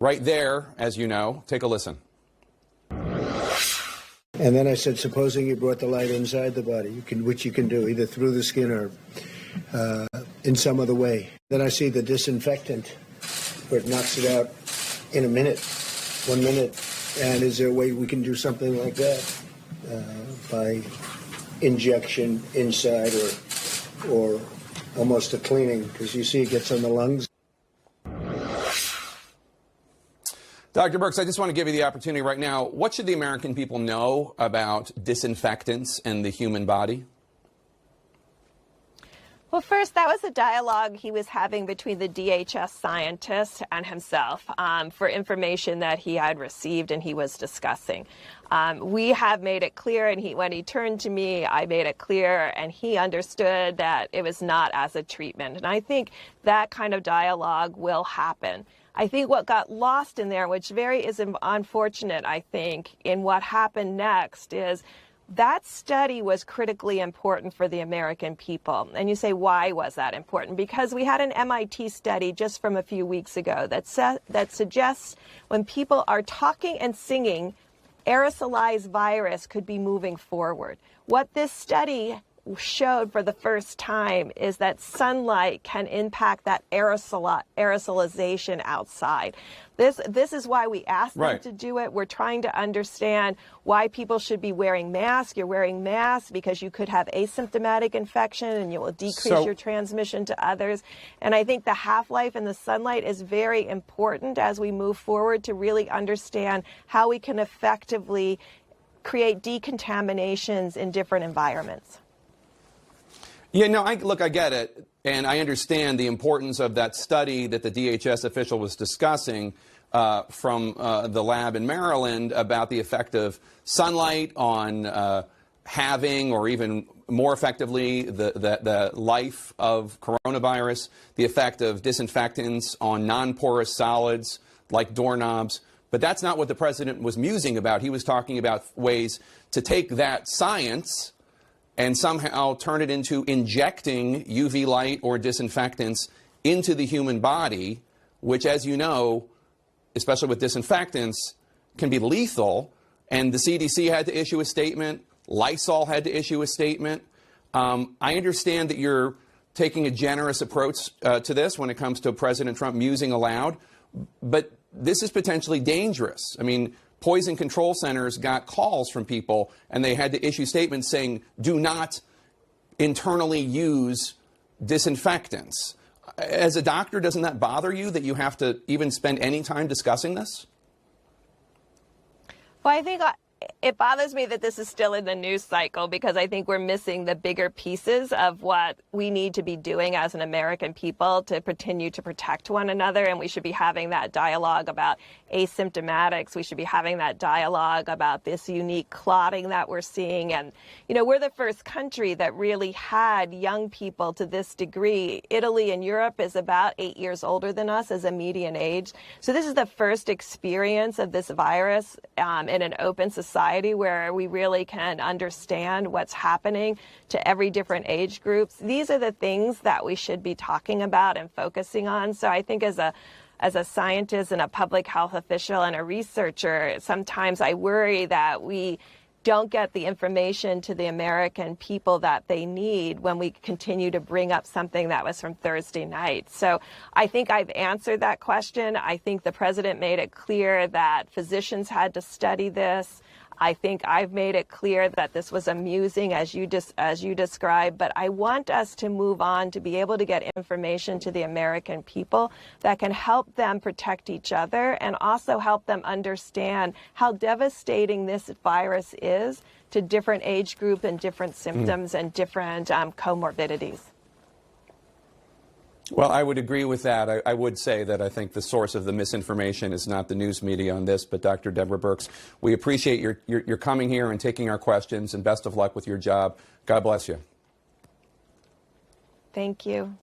right there, as you know. Take a listen. And then I said, supposing you brought the light inside the body, which you can do, either through the skin or in some other way. Then I see the disinfectant, where it knocks it out in a minute, 1 minute. And is there a way we can do something like that by injection inside or almost a cleaning? Because you see it gets on the lungs. Dr. Birx, I just want to give you the opportunity right now. What should the American people know about disinfectants and the human body? Well, first, that was a dialogue he was having between the DHS scientist and himself for information that he had received and he was discussing. We have made it clear, and when he turned to me, I made it clear, and he understood that it was not as a treatment. And I think that kind of dialogue will happen. I think what got lost in there, which is unfortunate, I think, in what happened next is that study was critically important for the American people. And you say, why was that important? Because we had an MIT study just from a few weeks ago that suggests when people are talking and singing, aerosolized virus could be moving forward. What this study showed for the first time is that sunlight can impact that aerosolization outside. This is why we asked them to do it. We're trying to understand why people should be wearing masks. You're wearing masks because you could have asymptomatic infection and you will decrease your transmission to others. And I think the half-life in the sunlight is very important as we move forward to really understand how we can effectively create decontaminations in different environments. Yeah, no, look, I get it, and I understand the importance of that study that the DHS official was discussing from the lab in Maryland about the effect of sunlight on having, or even more effectively, the life of coronavirus, the effect of disinfectants on non-porous solids like doorknobs. But that's not what the president was musing about. He was talking about ways to take that science and somehow turn it into injecting UV light or disinfectants into the human body, which, as you know, especially with disinfectants, can be lethal. And the CDC had to issue a statement. Lysol had to issue a statement. I understand that you're taking a generous approach to this when it comes to President Trump musing aloud, but this is potentially dangerous. I mean, poison control centers got calls from people, and they had to issue statements saying, do not internally use disinfectants. As a doctor, doesn't that bother you that you have to even spend any time discussing this? Well, I think it bothers me that this is still in the news cycle, because I think we're missing the bigger pieces of what we need to be doing as an American people to continue to protect one another. And we should be having that dialogue about asymptomatics. We should be having that dialogue about this unique clotting that we're seeing. And, you know, we're the first country that really had young people to this degree. Italy and Europe is about 8 years older than us as a median age. So this is the first experience of this virus in an open society where we really can understand what's happening to every different age groups. These are the things that we should be talking about and focusing on. So I think as a scientist and a public health official and a researcher, sometimes I worry that we don't get the information to the American people that they need when we continue to bring up something that was from Thursday night. So I think I've answered that question. I think the president made it clear that physicians had to study this. I think I've made it clear that this was amusing, as you described, but I want us to move on to be able to get information to the American people that can help them protect each other and also help them understand how devastating this virus is to different age groups and different symptoms and different comorbidities. Well, I would agree with that. I would say that I think the source of the misinformation is not the news media on this, but Dr. Deborah Birx, we appreciate your coming here and taking our questions, and best of luck with your job. God bless you. Thank you.